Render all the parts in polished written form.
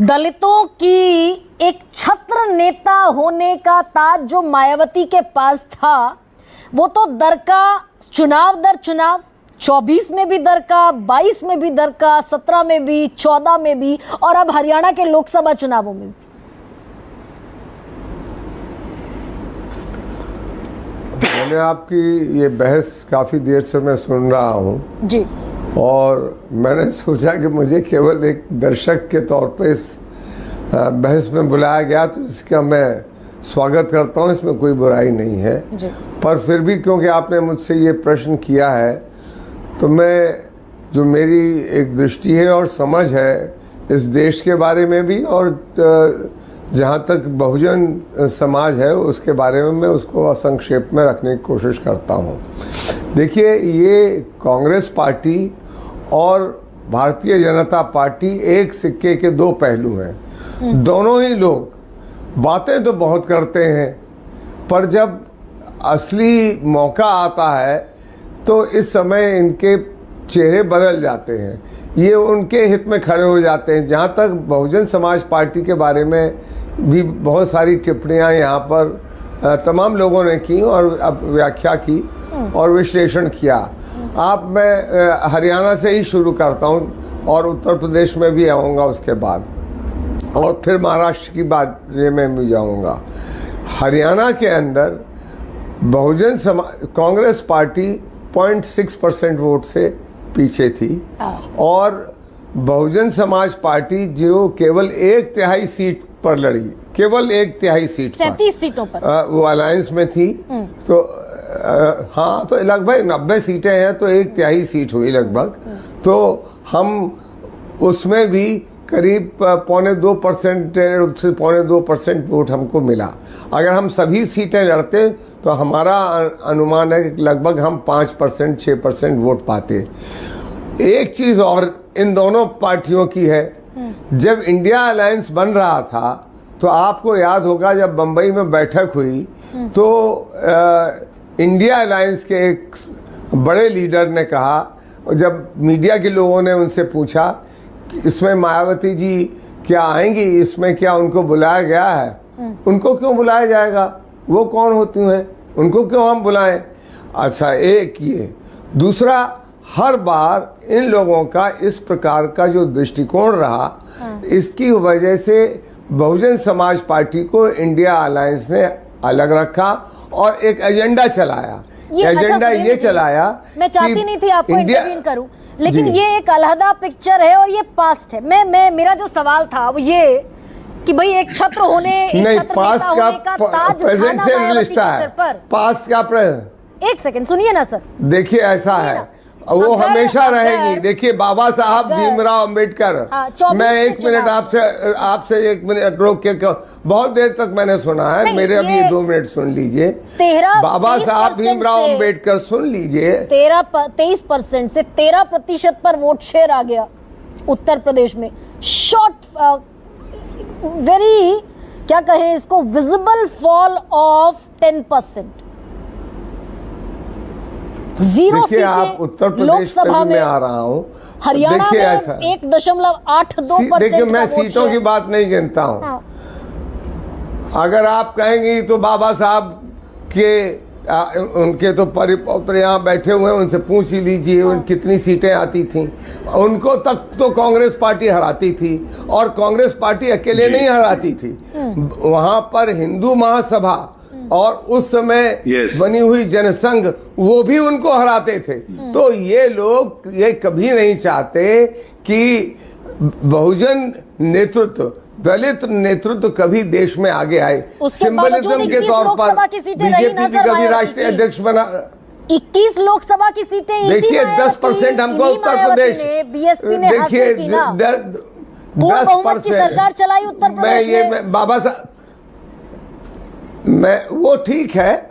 दलितों की एक छत्र नेता होने का ताज जो मायावती के पास था, वो तो दर का चुनाव दर चुनाव, 24 में भी दर का, 22 में भी दर का, 17 में भी, 14 में भी, और अब हरियाणा के लोकसभा चुनावों में भी। मैंने आपकी ये बहस काफ़ी देर से मैं सुन रहा हूँ जी, और मैंने सोचा कि मुझे केवल एक दर्शक के तौर पे इस बहस में बुलाया गया, तो इसका मैं स्वागत करता हूँ, इसमें कोई बुराई नहीं है जी। पर फिर भी क्योंकि आपने मुझसे ये प्रश्न किया है, तो मैं जो मेरी एक दृष्टि है और समझ है इस देश के बारे में भी, और जहाँ तक बहुजन समाज है उसके बारे में मैं उसको संक्षेप में रखने की कोशिश करता हूँ। देखिए, ये कांग्रेस पार्टी और भारतीय जनता पार्टी एक सिक्के के दो पहलू हैं। दोनों ही लोग बातें तो बहुत करते हैं, पर जब असली मौका आता है तो इस समय इनके चेहरे बदल जाते हैं, ये उनके हित में खड़े हो जाते हैं। जहाँ तक बहुजन समाज पार्टी के बारे में भी बहुत सारी टिप्पणियाँ यहाँ पर तमाम लोगों ने की और अब व्याख्या की और विश्लेषण किया। मैं हरियाणा से ही शुरू करता हूँ और उत्तर प्रदेश में भी आऊँगा उसके बाद, और फिर महाराष्ट्र की बारे में भी जाऊँगा। हरियाणा के अंदर बहुजन समाज कांग्रेस पार्टी 0.6% वोट से पीछे थी, और बहुजन समाज पार्टी जो केवल 1/3 सीट पर लड़ी, केवल 1/3 सीट 37 सीटों पर वो अलायंस में थी। तो हाँ, तो लगभग 90 सीटें हैं, तो 1/3 सीट हुई लगभग। तो हम उसमें भी करीब 0.25% से 0.2% वोट हमको मिला। अगर हम सभी सीटें लड़ते तो हमारा अनुमान है कि लगभग हम 5% 6% वोट पाते। एक चीज़ और इन दोनों पार्टियों की है, जब इंडिया अलायंस बन रहा था तो आपको याद होगा जब बम्बई में बैठक हुई तो इंडिया अलायंस के एक बड़े लीडर ने कहा, जब मीडिया के लोगों ने उनसे पूछा कि इसमें मायावती जी क्या आएंगी, इसमें क्या उनको बुलाया गया है? उनको क्यों बुलाया जाएगा, वो कौन होती हैं, उनको क्यों हम बुलाएं? अच्छा, एक ये। दूसरा, हर बार इन लोगों का इस प्रकार का जो दृष्टिकोण रहा, इसकी वजह से बहुजन समाज पार्टी को इंडिया अलायंस ने अलग रखा और एक एजेंडा चलाया। एजेंडा ये चलाया, मैं चाहती नहीं थी आपको इंटरवीन करूं, लेकिन जी। ये एक अलहदा पिक्चर है और ये पास्ट है। मैं मेरा जो सवाल था वो ये कि भाई एक छत्र होने, एक नहीं, छत्र पास्ट नेता होने का ताज प्रेजेंट खाना से मायावती रिश्ता के है, सिर पर। पास्ट का प्रेजेंट। एक सेकंड सुनिए ना सर। देखिए, ऐसा है, वो हमेशा रहेगी। देखिए, बाबा साहब भीमराव अंबेडकर, मैं 1 मिनट आपसे 1 मिनट रोक के बहुत देर तक मैंने सुना है, मेरे अब ये 2 मिनट सुन लीजिए। बाबा साहब भीमराव अंबेडकर, सुन लीजिए। 23% से 13% पर वोट शेयर आ गया उत्तर प्रदेश में। शॉर्ट वेरी क्या कहें इसको, विजिबल फॉल ऑफ 10%। 0 देखिए, आप उत्तर प्रदेश में आ रहा हूँ, हरियाणा देखिए में ऐसा 1.82%। देखिए, मैं सीटों की बात नहीं गिनता हूँ। हाँ। अगर आप कहेंगी तो बाबा साहब के उनके तो परिपौत्र यहाँ बैठे हुए हैं, उनसे पूछ ही लीजिए उन कितनी सीटें आती थीं। उनको तक तो कांग्रेस पार्टी हराती थी, और कांग्रेस पार्टी अकेले नहीं हराती थी, वहाँ पर हिंदू महासभा और उस समय बनी हुई जनसंघ, वो भी उनको हराते थे। तो ये लोग ये कभी नहीं चाहते कि बहुजन नेतृत्व, दलित नेतृत्व कभी देश में आगे आए। सिंबलिज्म के तौर पर बीजेपी भी कभी राष्ट्रीय अध्यक्ष बना। 21 लोकसभा की सीटें, देखिए 10% हमको उत्तर प्रदेश, बीएसपी ने देखिए 10% सरकार चलाई उत्तर प्रदेश में। बाबा साहब, मैं वो ठीक है,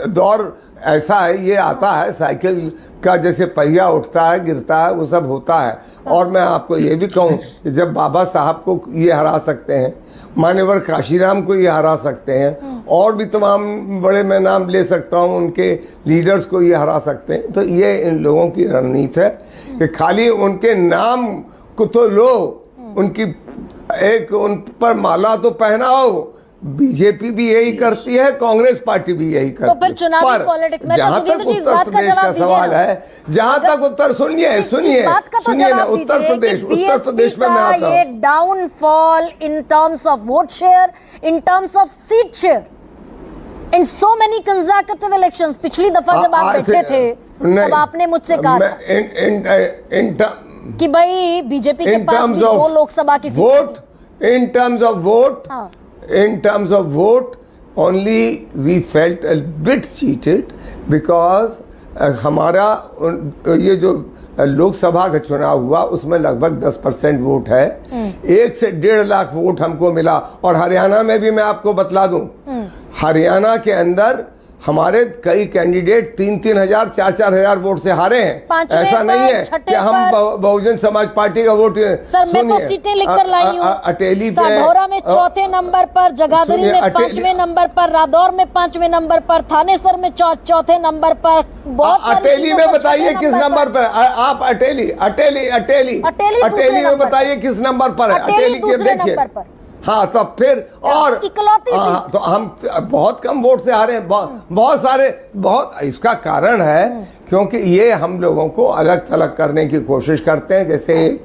दौर ऐसा है, ये आता है, साइकिल का जैसे पहिया उठता है गिरता है, वो सब होता है। और मैं आपको ये भी कहूँ कि जब बाबा साहब को ये हरा सकते हैं, मान्यवर काशीराम को ये हरा सकते हैं, और भी तमाम बड़े मैं नाम ले सकता हूँ, उनके लीडर्स को ये हरा सकते हैं, तो ये इन लोगों की रणनीति है कि खाली उनके नाम को तो लो, उनकी एक उन पर माला तो पहनाओ, बीजेपी भी यही करती है, कांग्रेस पार्टी भी यही करती है। तो फिर चुनावी पॉलिटिक्स में जहां तक उत्तर प्रदेश का सवाल है, जहां तक उत्तर सुनिए ना, उत्तर प्रदेश में मैं आता हूं। ये downfall in terms of vote share, in terms of seat share in so many consecutive elections, पिछली दफा जब आप बैठे थे तब आपने मुझसे कहा कि भाई बीजेपी के पास भी 2 लोकसभा की vote, in terms of vote only we felt a bit cheated because हमारा ये जो लोकसभा का चुनाव हुआ उसमें लगभग 10% वोट है, 1 से 1.5 लाख वोट हमको मिला। और हरियाणा में भी मैं आपको बतला दूं, हरियाणा के अंदर हमारे कई कैंडिडेट 3-3 हजार 4-4 हजार वोट से हारे हैं। ऐसा नहीं है कि हम बहुजन समाज पार्टी का वोट। सर मैं तो सीटें लिखकर लाई हूं, अटेली पे, साढौरा में 4थे नंबर पर, जगाधरी में 5वें नंबर पर, रादौर में 5वें नंबर पर, थानेसर में 4थे नंबर पर। बहुत अटेली में बताइए किस नंबर पर आप? अटेली में बताइए किस नंबर पर है? अटेली के देखिए। हाँ, तब फिर और हाँ, तो हम बहुत कम वोट से हारे हैं। बहुत सारे, बहुत इसका कारण है क्योंकि ये हम लोगों को अलग थलग करने की कोशिश करते हैं। जैसे एक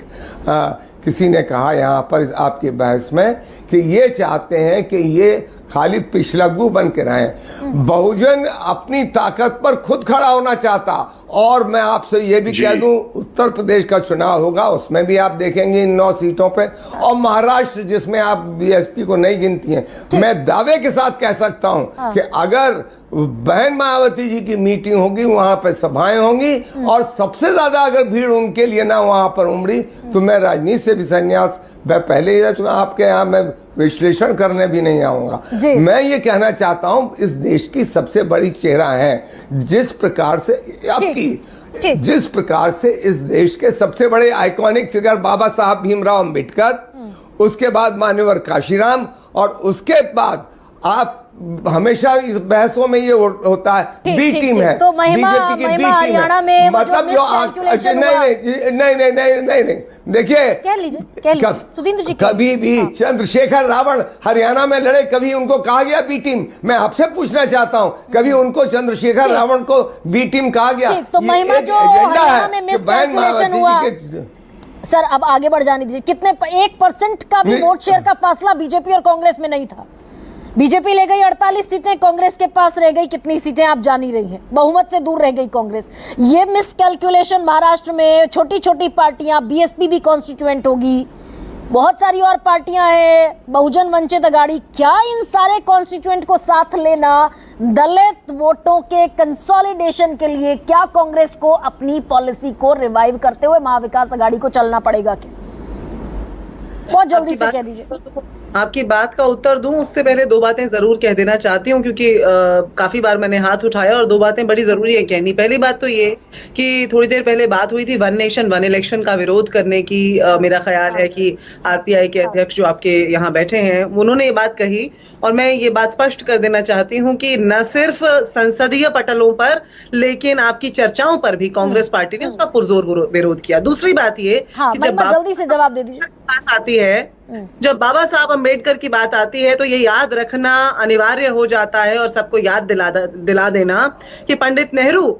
किसी ने कहा यहाँ पर आपकी बहस में कि ये चाहते हैं कि ये खाली पिछलग्गू बन के रहें। बहुजन अपनी ताकत पर खुद खड़ा होना चाहता। और मैं आपसे ये भी कह दूं, उत्तर प्रदेश का चुनाव होगा, उसमें भी आप देखेंगे इन 9 सीटों पे, और महाराष्ट्र जिसमें आप बीएसपी को नहीं गिनती हैं, मैं दावे के साथ कह सकता हूं कि अगर बहन मायावती जी की मीटिंग होगी, वहां पे सभाएं होंगी और सबसे ज्यादा अगर भीड़ उनके लिए ना वहां पर उमड़ी, तो मैं राजनीति से भी संन्यास, मैं पहले ही रह चुका, आपके यहाँ मैं विश्लेषण करने भी नहीं आऊंगा। मैं ये कहना चाहता हूं, इस देश की सबसे बड़ी चेहरा है, जिस प्रकार से जिस प्रकार से इस देश के सबसे बड़े आइकॉनिक फिगर बाबा साहब भीमराव अंबेडकर, उसके बाद मान्यवर काशीराम, और उसके बाद आप हमेशा इस बहसों में ये होता है बी टीम है, तो बीजेपी की बी टीम है, मतलब जो नहीं, देखिए कभी भी चंद्रशेखर रावण हरियाणा में लड़े, कभी उनको कहा गया बी टीम? मैं आपसे पूछना चाहता हूँ, कभी उनको चंद्रशेखर रावण को बी टीम कहा गया? तो महिमा जो हरियाणा में मिसकैलकुलेशन हुआ, सर अब आगे बढ़ जाने दीजिए। कितने 1% का भी वोट शेयर का फासला बीजेपी और कांग्रेस में नहीं था। बीजेपी ले गई 48 सीटें, कांग्रेस के पास रह गई कितनी सीटें आप जान ही रही हैं, बहुमत से दूर रह गई कांग्रेस। ये मिसकैलकुलेशन महाराष्ट्र में छोटी छोटी पार्टियां, बीएसपी भी कॉन्स्टिट्यूएंट होगी, बहुत सारी और पार्टियां हैं, बहुजन वंचित अघाड़ी, क्या इन सारे कॉन्स्टिट्यूएंट को साथ लेना दलित वोटों के कंसोलिडेशन के लिए, क्या कांग्रेस को अपनी पॉलिसी को रिवाइव करते हुए महाविकास अघाड़ी को चलना पड़ेगा? क्या बहुत जल्दी से कह दीजिए। आपकी बात का उत्तर दूं उससे पहले 2 बातें जरूर कह देना चाहती हूं, क्योंकि काफी बार मैंने हाथ उठाया और 2 बातें बड़ी जरूरी है कहनी। पहली बात तो ये कि थोड़ी देर पहले बात हुई थी 1 नेशन 1 इलेक्शन का विरोध करने की। मेरा ख्याल है कि आरपीआई के अध्यक्ष जो आपके यहाँ बैठे हैं, उन्होंने ये बात कही, और मैं ये बात स्पष्ट कर देना चाहती हूँ कि न सिर्फ संसदीय पटलों पर, लेकिन आपकी चर्चाओं पर भी कांग्रेस पार्टी ने उसका पुरजोर विरोध किया। दूसरी बात ये कि जब जल्दी से जवाब दे दीजिए, बात आती है, जब बाबा साहब अंबेडकर की बात आती है, तो ये याद रखना अनिवार्य हो जाता है और सबको याद दिला देना कि पंडित नेहरू